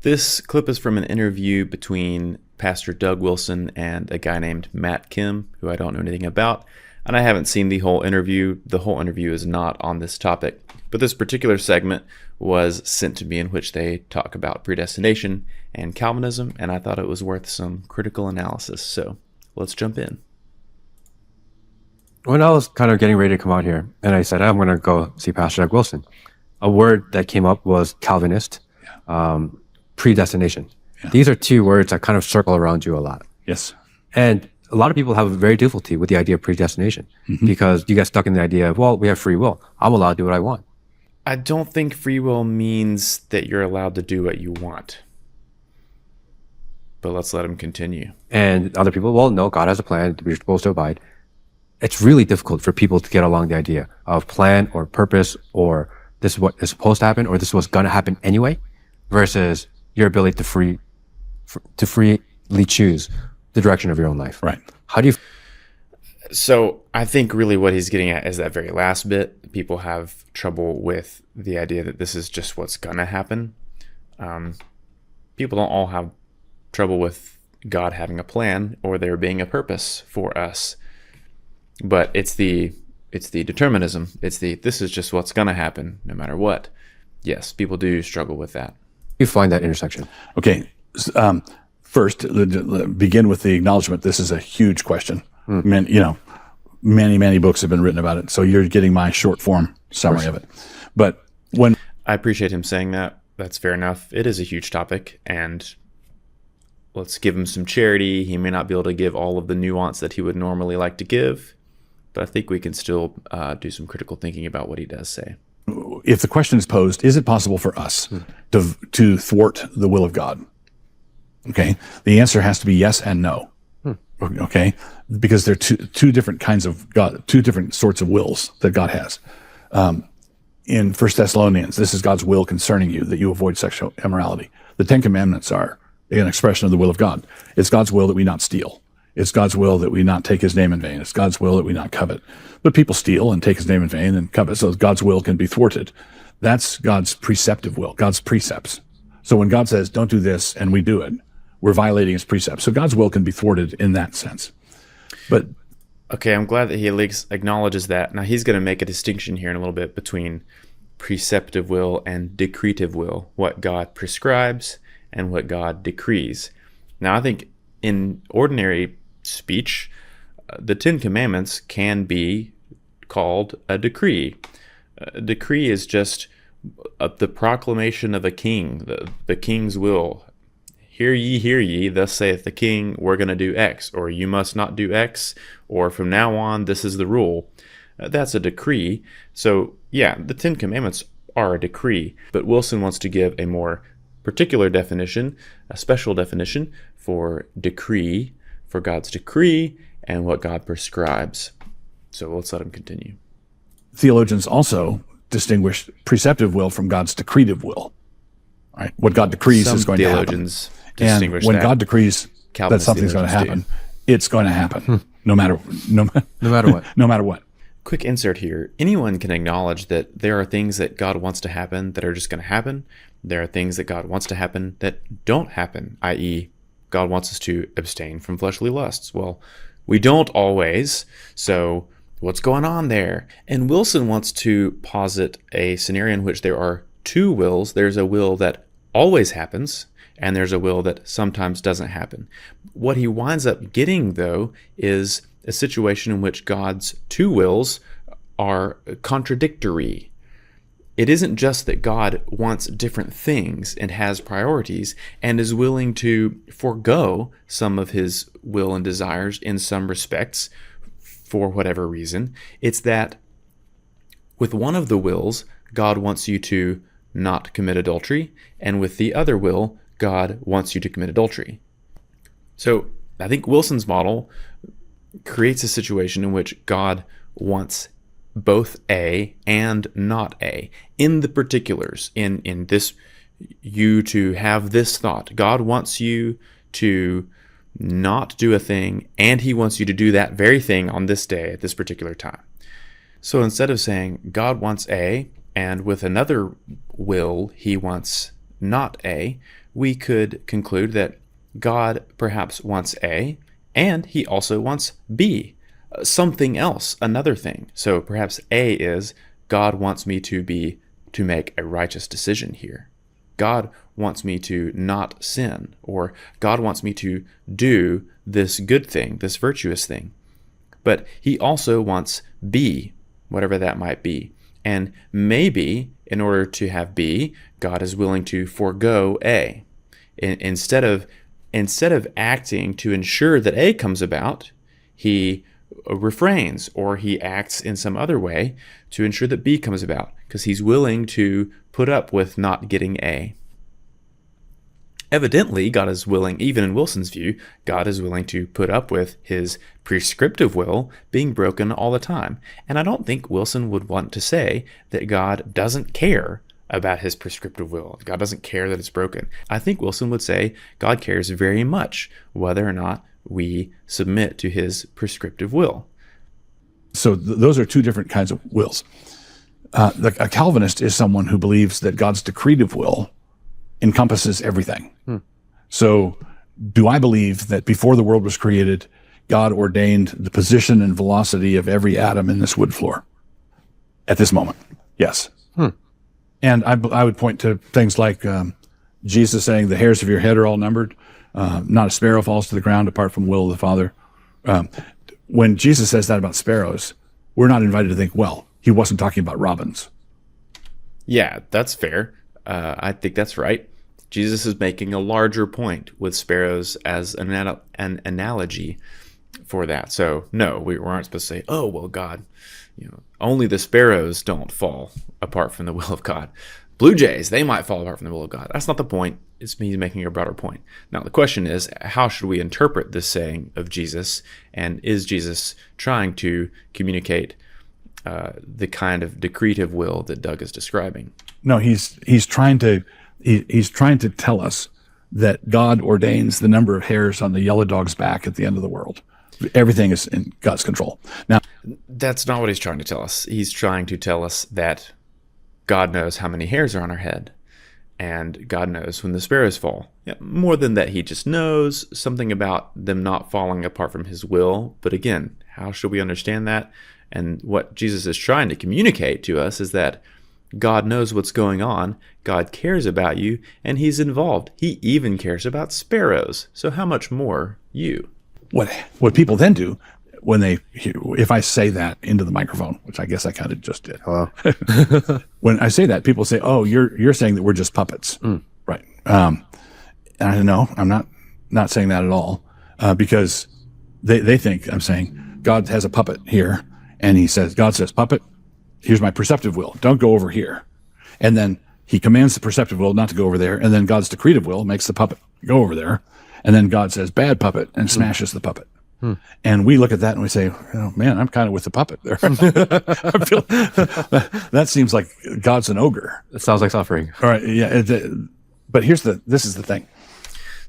This clip is from an interview between Pastor Doug Wilson and a guy named Matt Kim, who I don't know anything about, and I haven't seen the whole interview. The whole interview is not on this topic, but this particular segment was sent to me in which they talk about predestination and Calvinism, and I thought it was worth some critical analysis, so let's jump in. When I was kind of getting ready to come out here, and I said, I'm going to go see Pastor Doug Wilson, a word that came up was Calvinist, predestination. Yeah. These are two words that kind of circle around you a lot. Yes. And a lot of people have very difficulty with the idea of predestination because you get stuck in the idea of, well, we have free will. I'm allowed to do what I want. I don't think free will means that you're allowed to do what you want. But let's let him continue. And other people, well, no, God has a plan. We're supposed to abide. It's really difficult for people to get along the idea of plan or purpose or this is what is supposed to happen or this is what's going to happen anyway versus your ability to freely choose the direction of your own life. Right. How do you... So I think really what he's getting at is that very last bit. People have trouble with the idea that this is just what's going to happen. People don't all have trouble with God having a plan or there being a purpose for us. But it's the determinism. This is just what's going to happen no matter what. Yes, people do struggle with that. You find that intersection? Okay. First, begin with the acknowledgement. This is a huge question. Many books have been written about it. So you're getting my short form summary of it. But when I appreciate him saying that. That's fair enough. It is a huge topic, and let's give him some charity. He may not be able to give all of the nuance that he would normally like to give, but I think we can still do some critical thinking about what he does say. if the question is posed, is it possible for us to thwart the will of God? Okay. The answer has to be yes and no. Okay. Because there are two different kinds of God, two different sorts of wills that God has. In 1 Thessalonians, this is God's will concerning you, that you avoid sexual immorality. The 10 Commandments are an expression of the will of God. It's God's will that we not steal. It's God's will that we not take his name in vain. It's God's will that we not covet. But people steal and take his name in vain and covet, so God's will can be thwarted. That's God's preceptive will, God's precepts. So when God says, don't do this, and we do it, we're violating his precepts. So God's will can be thwarted in that sense. But okay, I'm glad that he at least acknowledges that. Now, he's going to make a distinction here in a little bit between preceptive will and decretive will, what God prescribes and what God decrees. Now, I think in ordinary speech, the 10 Commandments can be called a decree. A decree is just the proclamation of a king, the king's will. Hear ye, thus saith the king, we're going to do X, or you must not do X, or from now on, this is the rule. That's a decree. So, yeah, the 10 Commandments are a decree, but Wilson wants to give a more particular definition, a special definition for decree, for God's decree, and what God prescribes. So let's let him continue. theologians also distinguish preceptive will from God's decretive will. Right? What God decrees Some is going to happen. theologians And distinguish when that. God decrees Calvinist that something's going to theologians happen, it's going to happen, no matter what. No matter what. Quick insert here. Anyone can acknowledge that there are things that God wants to happen that are just going to happen. There are things that God wants to happen that don't happen, i.e., God wants us to abstain from fleshly lusts. Well, we don't always, so what's going on there? And Wilson wants to posit a scenario in which there are two wills. There's a will that always happens, and there's a will that sometimes doesn't happen. What he winds up getting, though, is a situation in which God's two wills are contradictory. It isn't just that God wants different things and has priorities and is willing to forego some of his will and desires in some respects for whatever reason. It's that with one of the wills, God wants you to not commit adultery, and with the other will, God wants you to commit adultery. So I think Wilson's model creates a situation in which God wants both A and not A. In the particulars, in this, you to have this thought. God wants you to not do a thing, and he wants you to do that very thing on this day at this particular time. So instead of saying God wants A, and with another will, he wants not A, we could conclude that God perhaps wants A, and he also wants B, something else, another thing. So perhaps A is God wants me to make a righteous decision here. God wants me to not sin, or God wants me to do this good thing, this virtuous thing. But he also wants B, whatever that might be. And maybe in order to have B, God is willing to forego A. Instead of acting to ensure that A comes about, he refrains, or he acts in some other way to ensure that B comes about, because he's willing to put up with not getting A. Evidently, God is willing, even in Wilson's view, God is willing to put up with his prescriptive will being broken all the time. And I don't think Wilson would want to say that God doesn't care about his prescriptive will. God doesn't care that it's broken. I think Wilson would say God cares very much whether or not we submit to his prescriptive will. So those are two different kinds of wills. A Calvinist is someone who believes that God's decretive will encompasses everything. So do I believe that before the world was created, God ordained the position and velocity of every atom in this wood floor at this moment? Yes. And I would point to things like Jesus saying the hairs of your head are all numbered. Not a sparrow falls to the ground apart from the will of the Father. When Jesus says that about sparrows, we're not invited to think, well, he wasn't talking about robins. Yeah, that's fair. I think that's right. Jesus is making a larger point with sparrows as an analogy for that. So no, we aren't supposed to say, oh, well, God, only the sparrows don't fall apart from the will of God. Blue jays, they might fall apart from the will of God. That's not the point. It's me making a broader point. Now, the question is, how should we interpret this saying of Jesus? And is Jesus trying to communicate the kind of decretive will that Doug is describing? No, he's trying to tell us that God ordains the number of hairs on the yellow dog's back at the end of the world. Everything is in God's control. Now, that's not what he's trying to tell us. He's trying to tell us that God knows how many hairs are on our head, and God knows when the sparrows fall. Yeah, more than that, he just knows something about them not falling apart from his will. But again, how should we understand that? And what Jesus is trying to communicate to us is that God knows what's going on, God cares about you, and he's involved. He even cares about sparrows. So how much more you? What people then do when if I say that into the microphone, which I guess I kind of just did. Hello. When I say that, people say, oh, you're saying that we're just puppets. Right. And I know I'm not saying that at all, because they think I'm saying God has a puppet here, and God says, puppet, here's my perceptive will. Don't go over here. And then he commands the perceptive will not to go over there. And then God's decretive will makes the puppet go over there. And then God says, bad puppet, and smashes the puppet. And we look at that and we say, oh, man, I'm kind of with the puppet there. I feel, that seems like God's an ogre. It sounds like suffering. All right. Yeah. But this is the thing.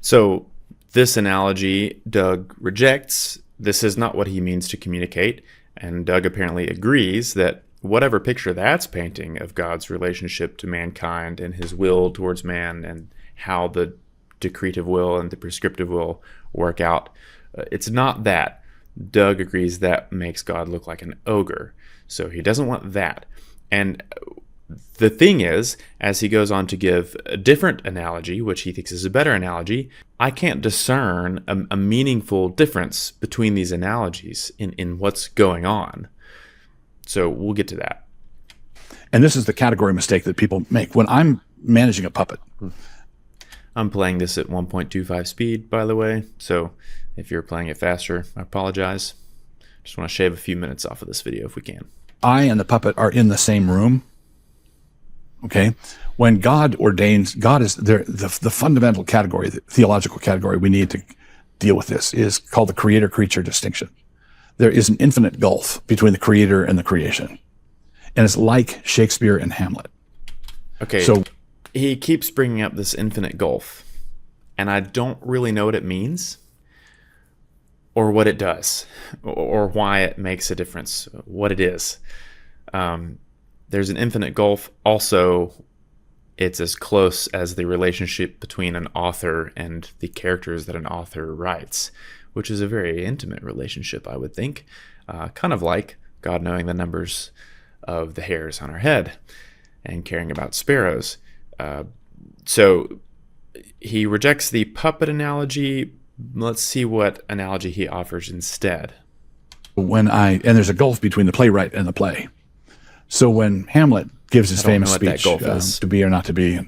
So this analogy, Doug rejects. This is not what he means to communicate. And Doug apparently agrees that whatever picture that's painting of God's relationship to mankind and his will towards man and how the decretive will and the prescriptive will work out, it's not that. Doug agrees that makes God look like an ogre. So he doesn't want that. And the thing is, as he goes on to give a different analogy, which he thinks is a better analogy, I can't discern a meaningful difference between these analogies in what's going on. So we'll get to that. And this is the category mistake that people make. When I'm managing a puppet. I'm playing this at 1.25 speed, by the way. So if you're playing it faster, I apologize. Just want to shave a few minutes off of this video if we can. I and the puppet are in the same room. Okay? When God ordains, God is there. The fundamental category, the theological category we need to deal with this is called the creator-creature distinction. There is an infinite gulf between the creator and the creation. And it's like Shakespeare and Hamlet. Okay, so he keeps bringing up this infinite gulf, and I don't really know what it means or what it does or why it makes a difference, what it is. There's an infinite gulf. Also, it's as close as the relationship between an author and the characters that an author writes, which is a very intimate relationship, I would think. Kind of like God knowing the numbers of the hairs on our head and caring about sparrows. So he rejects the puppet analogy. Let's see what analogy he offers instead. And there's a gulf between the playwright and the play. So when Hamlet gives his famous speech, to be or not to be,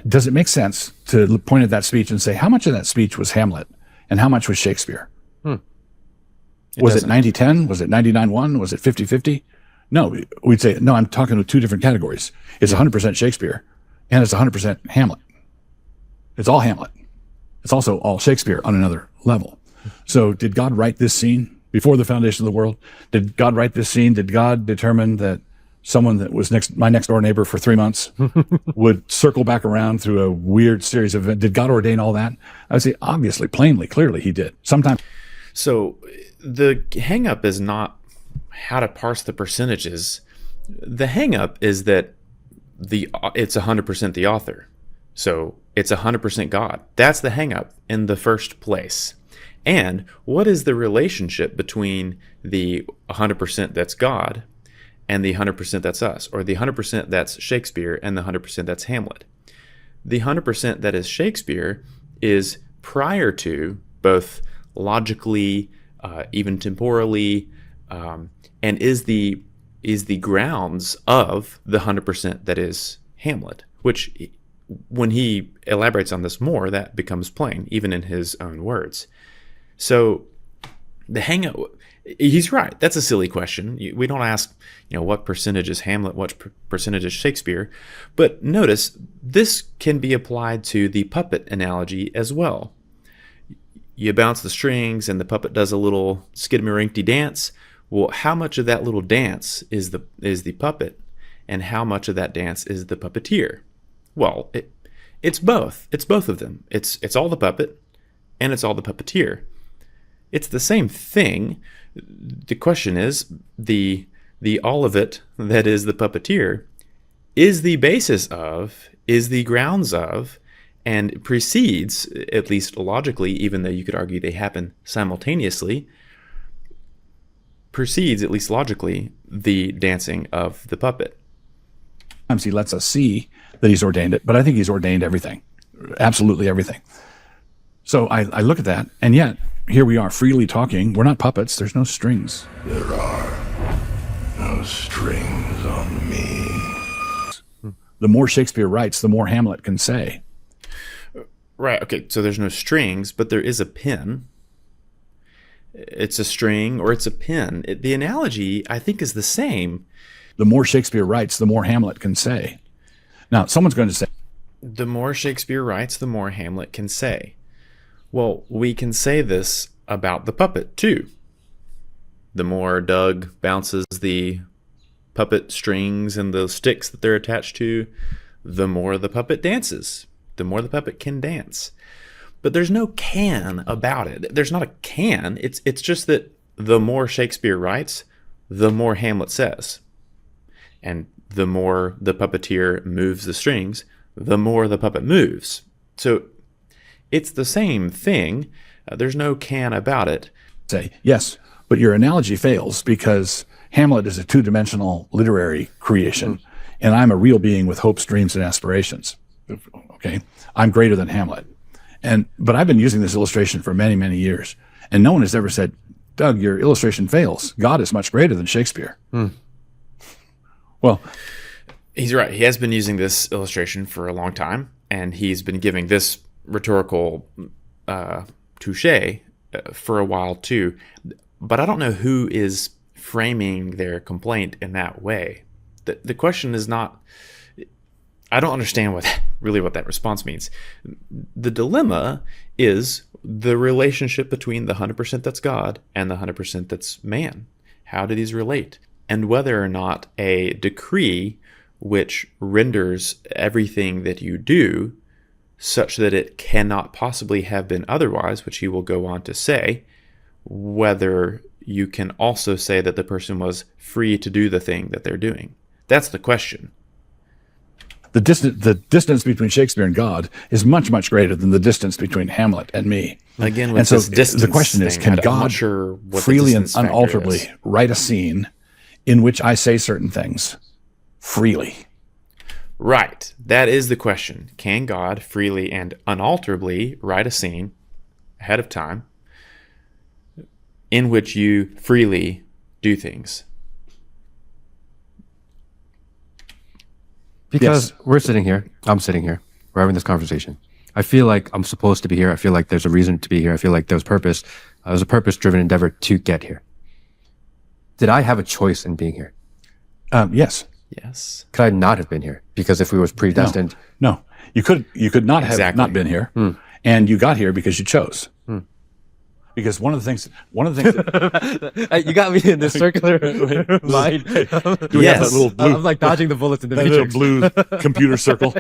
does it make sense to point at that speech and say, how much of that speech was Hamlet and how much was Shakespeare? Was it 90-10? Was it 99-1? Was it 50-50? No, we'd say, no, I'm talking with two different categories. It's 100% Shakespeare and it's 100% Hamlet. It's all Hamlet. It's also all Shakespeare on another level. So did God write this scene before the foundation of the world? Did God write this scene? Did God determine that someone that was my next door neighbor for 3 months would circle back around through a weird series of events? Did God ordain all that? I would say, obviously, plainly, clearly, he did. Sometimes. So the hang-up is not how to parse the percentages. The hang-up is that it's 100% the author. So it's 100% God. That's the hang-up in the first place. And what is the relationship between the 100% that's God and the 100% that's us, or the 100% that's Shakespeare and the 100% that's Hamlet? The 100% that is Shakespeare is prior to, both logically, even temporally, and is the grounds of the 100% that is Hamlet, which, when he elaborates on this more, that becomes plain, even in his own words. So the hang-up, he's right. That's a silly question. We don't ask, what percentage is Hamlet, what percentage is Shakespeare. But notice, this can be applied to the puppet analogy as well. You bounce the strings and the puppet does a little skidmarink-ty dance. Well, how much of that little dance is the puppet, and how much of that dance is the puppeteer? Well, it's both. It's both of them. It's all the puppet, and it's all the puppeteer. It's the same thing. The question is, the all of it that is the puppeteer is the basis of, is the grounds of, and precedes, at least logically, even though you could argue they happen simultaneously, precedes, at least logically, the dancing of the puppet. Sometimes he lets us see that he's ordained it, but I think he's ordained everything, absolutely everything. So I look at that, and yet here we are freely talking. We're not puppets. There's no strings. There are no strings on me. The more Shakespeare writes, the more Hamlet can say. Right. Okay. So there's no strings, but there is a pen. It's a string or it's a pen. The analogy, I think, is the same. The more Shakespeare writes, the more Hamlet can say. Now, someone's going to say, the more Shakespeare writes, the more Hamlet can say. Well, we can say this about the puppet, too. The more Doug bounces the puppet strings and the sticks that they're attached to, the more the puppet dances. The more the puppet can dance. But there's no can about it. There's not a can. It's just that the more Shakespeare writes, the more Hamlet says. And the more the puppeteer moves the strings, the more the puppet moves. So it's the same thing. There's no can about it. Say, yes, but your analogy fails because Hamlet is a two-dimensional literary creation, and I'm a real being with hopes, dreams, and aspirations. Okay? I'm greater than Hamlet. But I've been using this illustration for many, many years, and no one has ever said, Doug, your illustration fails. God is much greater than Shakespeare. Well, he's right. He has been using this illustration for a long time, and he's been giving this rhetorical touche for a while too. But I don't know who is framing their complaint in that way. The question is not, I don't understand what that response means. The dilemma is the relationship between the 100% that's God and the 100% that's man. How do these relate? And whether or not a decree which renders everything that you do such that it cannot possibly have been otherwise, which he will go on to say, whether you can also say that the person was free to do the thing that they're doing. That's the question. The distance between Shakespeare and God is much, much greater than the distance between Hamlet and me. Again, with And so this distance the question is, thing, can I'm not God sure what the freely and distance factor unalterably is. write a scene in which I say certain things freely? Right. That is the question. Can God freely and unalterably write a scene ahead of time in which you freely do things? Because Yes. we're sitting here, I'm sitting here, we're having this conversation. I feel like I'm supposed to be here. I feel like there's a reason to be here. I feel like there's purpose. There's a purpose-driven endeavor to get here. Did I have a choice in being here? Yes. Yes. Could I not have been here? Because if we was predestined, No. You could not have Exactly. not been here, and you got here because you chose. Because one of the things that, you got me in this circular line. do we have Yes. that little blue, I'm like dodging the bullets in the that little matrix. blue computer circle?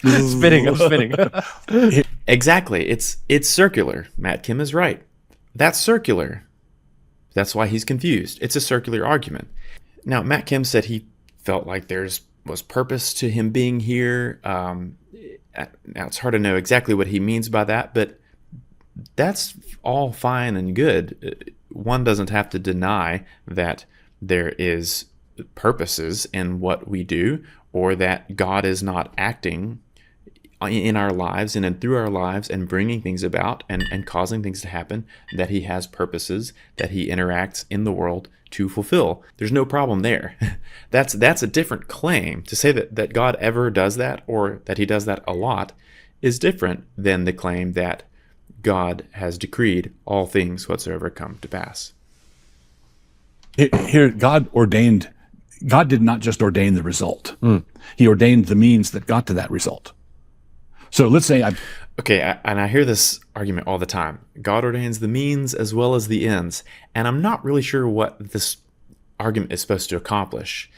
Spinning, I'm spinning. Exactly. It's circular. Matt Kim is right. That's circular. That's why he's confused. It's a circular argument. Now, Matt Kim said he felt like was purpose to him being here. Now, it's hard to know exactly what he means by that, but that's all fine and good. One doesn't have to deny that there is purposes in what we do, or that God is not acting in our lives and through our lives and bringing things about and causing things to happen, that he has purposes that he interacts in the world to fulfill. There's no problem there. That's a different claim. To say that God ever does that, or that he does that a lot, is different than the claim that God has decreed all things whatsoever come to pass. Here, God did not just ordain the result. He ordained the means that got to that result. So let's say And I hear this argument all the time. God ordains the means as well as the ends. And I'm not really sure what this argument is supposed to accomplish.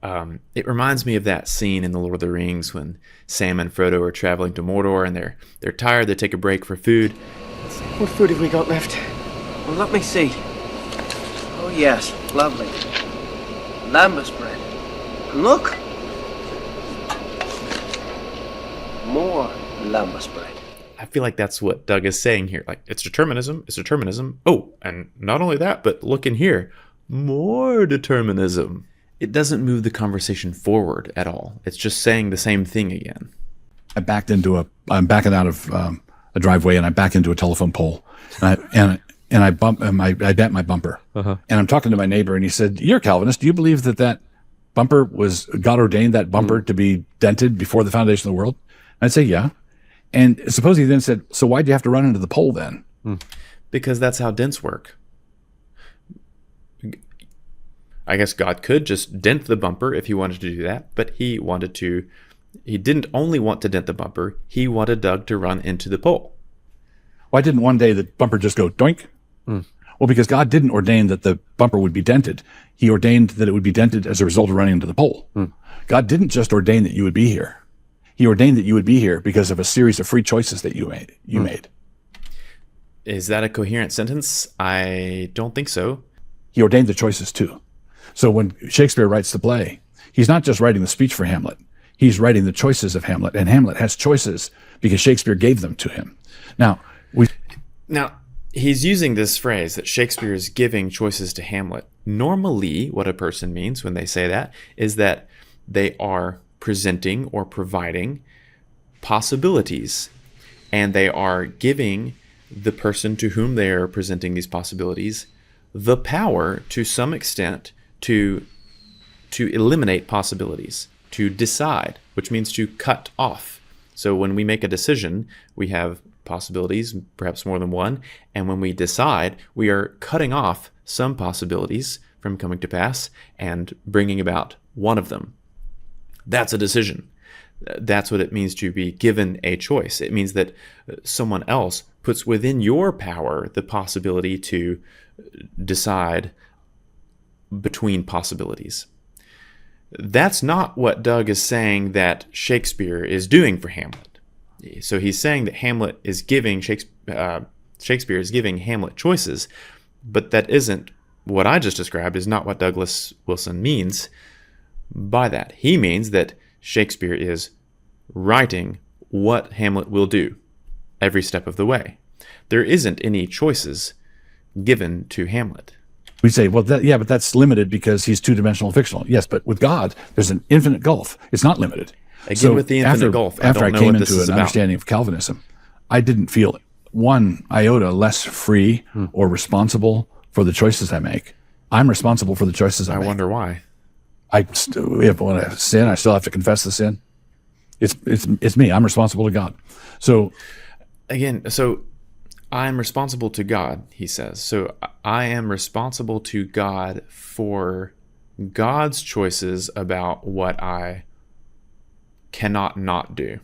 It reminds me of that scene in The Lord of the Rings when Sam and Frodo are traveling to Mordor, and they're tired. They take a break for food. What food have we got left? Well, let me see. Oh, yes, lovely. Lambus bread. And look! More lambus bread. I feel like that's what Doug is saying here. Like, it's determinism. It's determinism. Oh, and not only that, but look in here. More determinism. It doesn't move the conversation forward at all. It's just saying the same thing again. I'm backing out of a driveway, and I back into a telephone pole, and I dent my bumper. And I'm talking to my neighbor, and he said, "You're a Calvinist. Do you believe that bumper was God ordained that bumper to be dented before the foundation of the world?" And I'd say, "Yeah." And suppose he then said, "So why'd you have to run into the pole then?" Because that's how dents work. I guess God could just dent the bumper if he wanted to do that, but he didn't only want to dent the bumper, he wanted Doug to run into the pole. Why didn't one day the bumper just go doink? Well, because God didn't ordain that the bumper would be dented. He ordained that it would be dented as a result of running into the pole. God didn't just ordain that you would be here. He ordained that you would be here because of a series of free choices that you made. Is that a coherent sentence? I don't think so. He ordained the choices too. So when Shakespeare writes the play, he's not just writing the speech for Hamlet. He's writing the choices of Hamlet, and Hamlet has choices because Shakespeare gave them to him. Now, he's using this phrase that Shakespeare is giving choices to Hamlet. Normally, what a person means when they say that is that they are presenting or providing possibilities, and they are giving the person to whom they are presenting these possibilities the power, to some extent, to eliminate possibilities, to decide, which means to cut off. So when we make a decision, we have possibilities, perhaps more than one, and when we decide, we are cutting off some possibilities from coming to pass and bringing about one of them. That's a decision. That's what it means to be given a choice. It means that someone else puts within your power the possibility to decide between possibilities. That's not what Doug is saying that Shakespeare is doing for Hamlet. So he's saying that Hamlet is giving Shakespeare is giving Hamlet choices, but that isn't what I just described. Is not what Douglas Wilson means by that. He means that Shakespeare is writing what Hamlet will do every step of the way. There isn't any choices given to Hamlet. We say, well, but that's limited because he's two-dimensional fictional. Yes, but with God, there's an infinite gulf. It's not limited. Again, with the infinite gulf, after I don't know came what this into is an about. understanding of Calvinism, I didn't feel one iota less free or responsible for the choices I make. I'm responsible for the choices I make. wonder why. When I sin, I still have to confess the sin. It's me. I'm responsible to God. So Again, so I'm responsible to God, he says. So I am responsible to God for God's choices about what I cannot not do,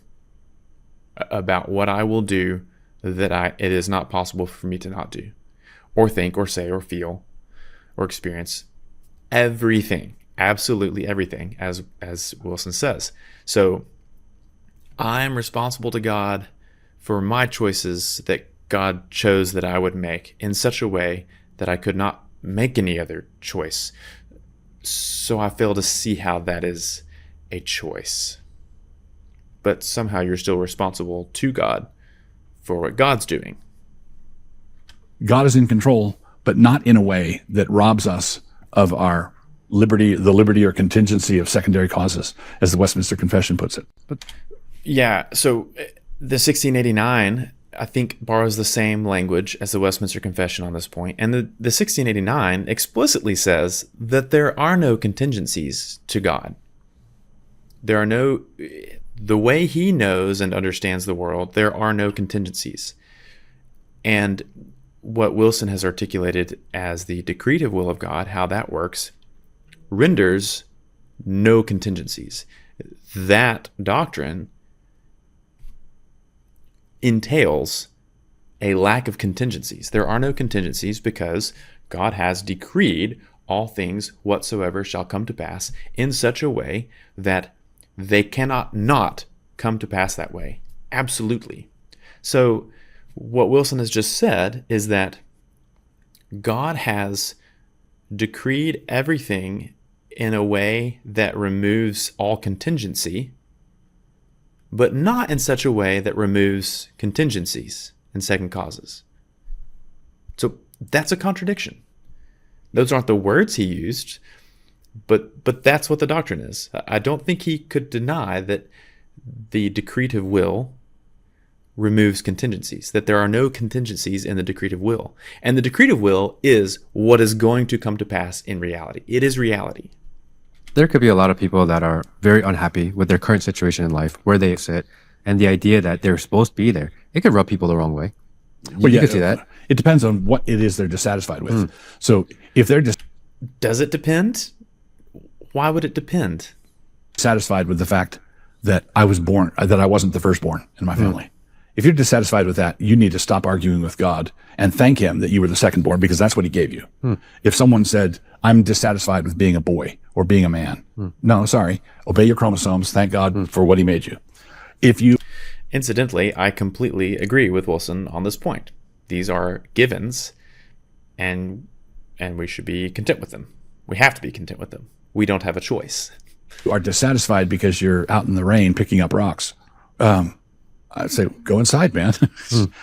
about what I will do that it is not possible for me to not do, or think, or say, or feel, or experience. Everything, absolutely everything, as Wilson says. So I'm responsible to God for my choices that God chose that I would make in such a way that I could not make any other choice. So I fail to see how that is a choice. But somehow you're still responsible to God for what God's doing. God is in control, but not in a way that robs us of our liberty, the liberty or contingency of secondary causes, as the Westminster Confession puts it. Yeah, so the 1689, I think, borrows the same language as the Westminster Confession on this point. And the 1689 explicitly says that there are no contingencies to God. There are no, the way he knows and understands the world, there are no contingencies. And what Wilson has articulated as the decretive will of God, how that works, renders no contingencies. That doctrine entails a lack of contingencies. There are no contingencies because God has decreed all things whatsoever shall come to pass in such a way that they cannot not come to pass that way. Absolutely. So what Wilson has just said is that God has decreed everything in a way that removes all contingency, but not in such a way that removes contingencies and second causes. So that's a contradiction. Those aren't the words he used, but that's what the doctrine is. I don't think he could deny that the decretive will removes contingencies, that there are no contingencies in the decretive will. And the decretive will is what is going to come to pass in reality. It is reality. There could be a lot of people that are very unhappy with their current situation in life, where they sit, and the idea that they're supposed to be there, it could rub people the wrong way. You could see that. It depends on what it is they're dissatisfied with. So if they're Does it depend? Why would it depend? dissatisfied with the fact that I wasn't the firstborn in my family. If you're dissatisfied with that, you need to stop arguing with God and thank him that you were the secondborn, because that's what he gave you. If someone said, I'm dissatisfied with being a boy or being a man, no, sorry, obey your chromosomes. Thank God for what he made you. If you Incidentally, I completely agree with Wilson on this point. These are givens, and we should be content with them. We have to be content with them. We don't have a choice. are dissatisfied because you're out in the rain picking up rocks, I'd say, go inside, man.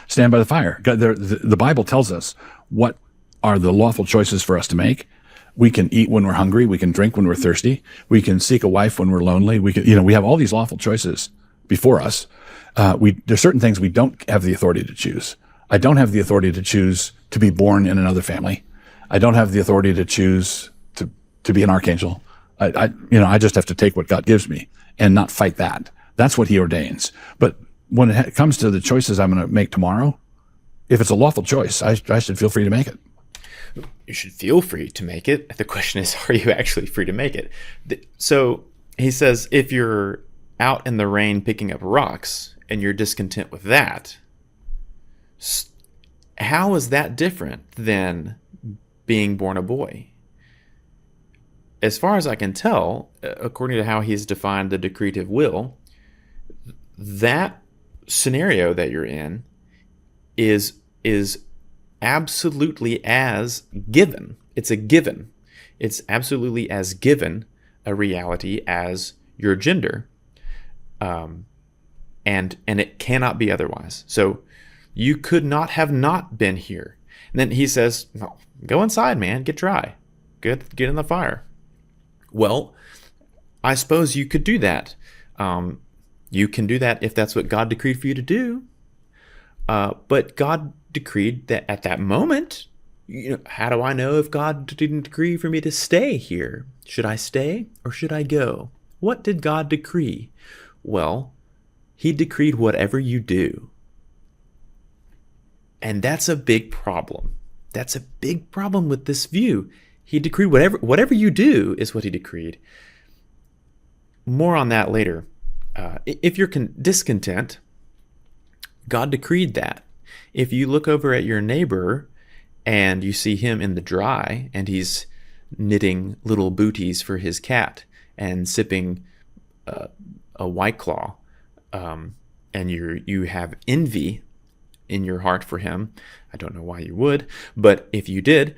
Stand by the fire. The Bible tells us what are the lawful choices for us to make. We can eat when we're hungry. We can drink when we're thirsty. We can seek a wife when we're lonely. We have all these lawful choices before us. There's certain things we don't have the authority to choose. I don't have the authority to choose to be born in another family. I don't have the authority to choose to be an archangel. I just have to take what God gives me and not fight that. That's what he ordains. But when it comes to the choices I'm going to make tomorrow, if it's a lawful choice, I should feel free to make it. You should feel free to make it. The question is, are you actually free to make it? So he says, if you're out in the rain picking up rocks and you're discontent with that, how is that different than being born a boy? As far as I can tell, according to how he's defined the decretive will, that scenario that you're in is absolutely as given. It's a given. It's absolutely as given a reality as your gender. and it cannot be otherwise. So you could not have not been here. And then he says, no, go inside, man, get dry, get in the fire. Well, I suppose you could do that. You can do that if that's what God decreed for you to do. But God decreed that at that moment, how do I know if God didn't decree for me to stay here? Should I stay or should I go? What did God decree? Well, he decreed whatever you do. And that's a big problem. That's a big problem with this view. He decreed whatever you do is what he decreed. More on that later. If you're discontent, God decreed that. If you look over at your neighbor and you see him in the dry and he's knitting little booties for his cat and sipping a White Claw, and you have envy in your heart for him, I don't know why you would, but if you did,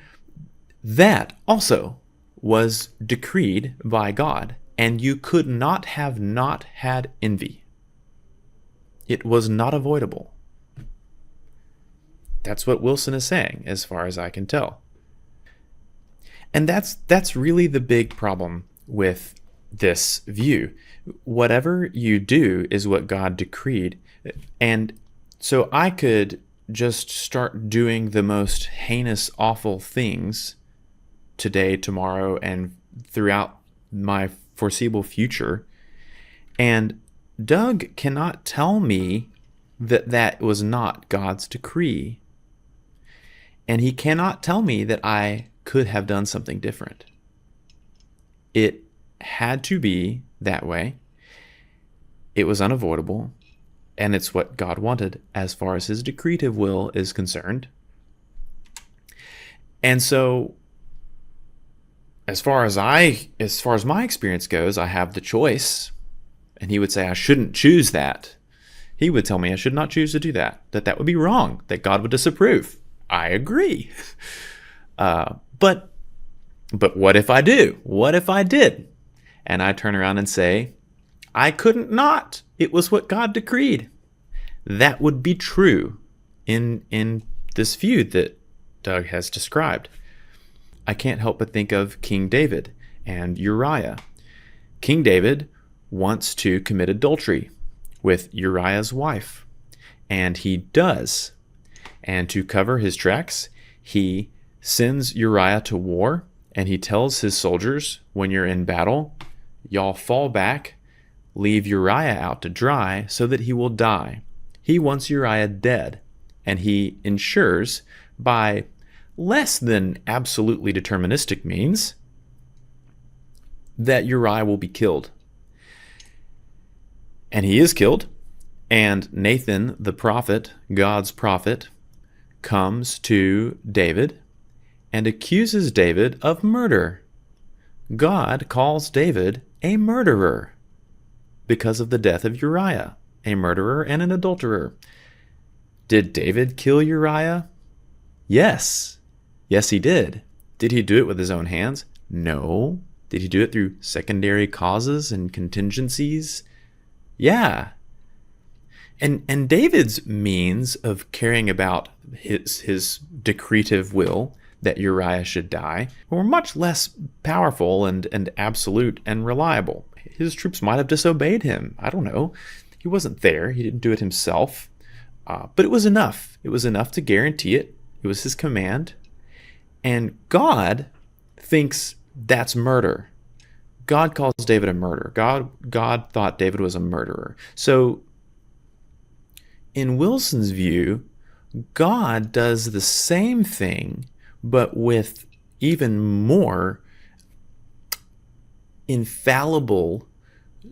that also was decreed by God, and you could not have not had envy. It was not avoidable. That's what Wilson is saying, as far as I can tell. And that's really the big problem with this view. Whatever you do is what God decreed. And so I could just start doing the most heinous, awful things today, tomorrow, and throughout my foreseeable future. And Doug cannot tell me that that was not God's decree. And he cannot tell me that I could have done something different. It had to be that way. It was unavoidable. And it's what God wanted as far as his decretive will is concerned. And so, as far as my experience goes, I have the choice. And he would say I shouldn't choose that. He would tell me I should not choose to do that. That would be wrong. That God would disapprove. I agree. But what if I do? What if I did? And I turn around and say, I couldn't not. It was what God decreed. That would be true in this view that Doug has described. I can't help but think of King David and Uriah. King David wants to commit adultery with Uriah's wife, and he does. And to cover his tracks, he sends Uriah to war, and he tells his soldiers, when you're in battle, y'all fall back, leave Uriah out to dry so that he will die. He wants Uriah dead, and he ensures by less than absolutely deterministic means that Uriah will be killed. And he is killed, and Nathan, the prophet, God's prophet, comes to David and accuses David of murder. God calls David a murderer because of the death of Uriah, a murderer and an adulterer. Did David kill Uriah? Yes. Yes, he did. Did he do it with his own hands? No. Did he do it through secondary causes and contingencies? Yeah. And David's means of carrying about his decretive will that Uriah should die were much less powerful and absolute and reliable. His troops might have disobeyed him. I don't know. He wasn't there. He didn't do it himself. But it was enough. It was enough to guarantee it. It was his command. And God thinks that's murder. God calls David a murderer. God thought David was a murderer. So in Wilson's view, God does the same thing, but with even more infallible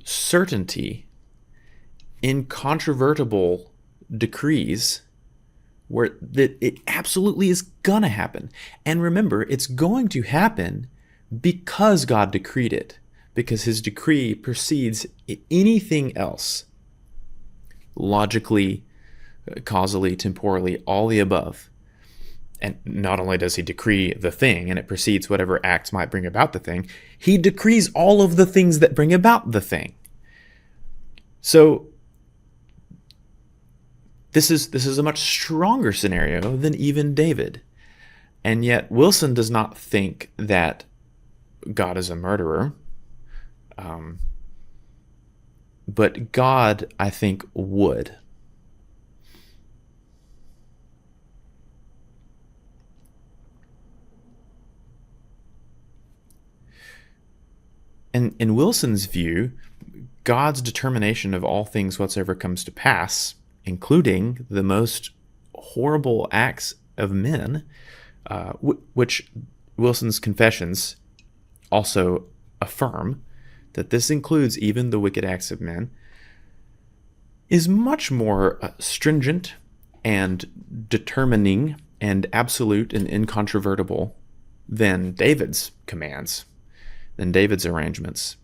certainty, incontrovertible decrees where that it absolutely is gonna happen. And remember, it's going to happen because God decreed it, because his decree precedes anything else. Logically, causally, temporally, all the above. And not only does he decree the thing, and it precedes whatever acts might bring about the thing, he decrees all of the things that bring about the thing. So This is a much stronger scenario than even David. And yet Wilson does not think that God is a murderer. But God, I think, would. And in Wilson's view, God's determination of all things whatsoever comes to pass, including the most horrible acts of men, which Wilson's confessions also affirm, that this includes even the wicked acts of men, is much more stringent and determining and absolute and incontrovertible than David's commands, than David's arrangements.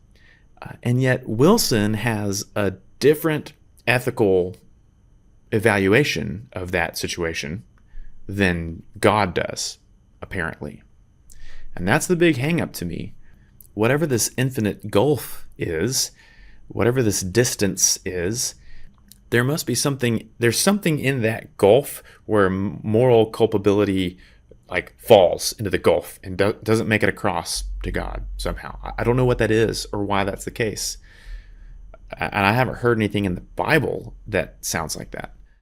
And yet Wilson has a different ethical evaluation of that situation than God does, apparently. And that's the big hang-up to me. Whatever this infinite gulf is, whatever this distance is, there's something in that gulf where moral culpability falls into the gulf and doesn't make it across to God somehow. I don't know what that is or why that's the case. And I haven't heard anything in the Bible that sounds like that.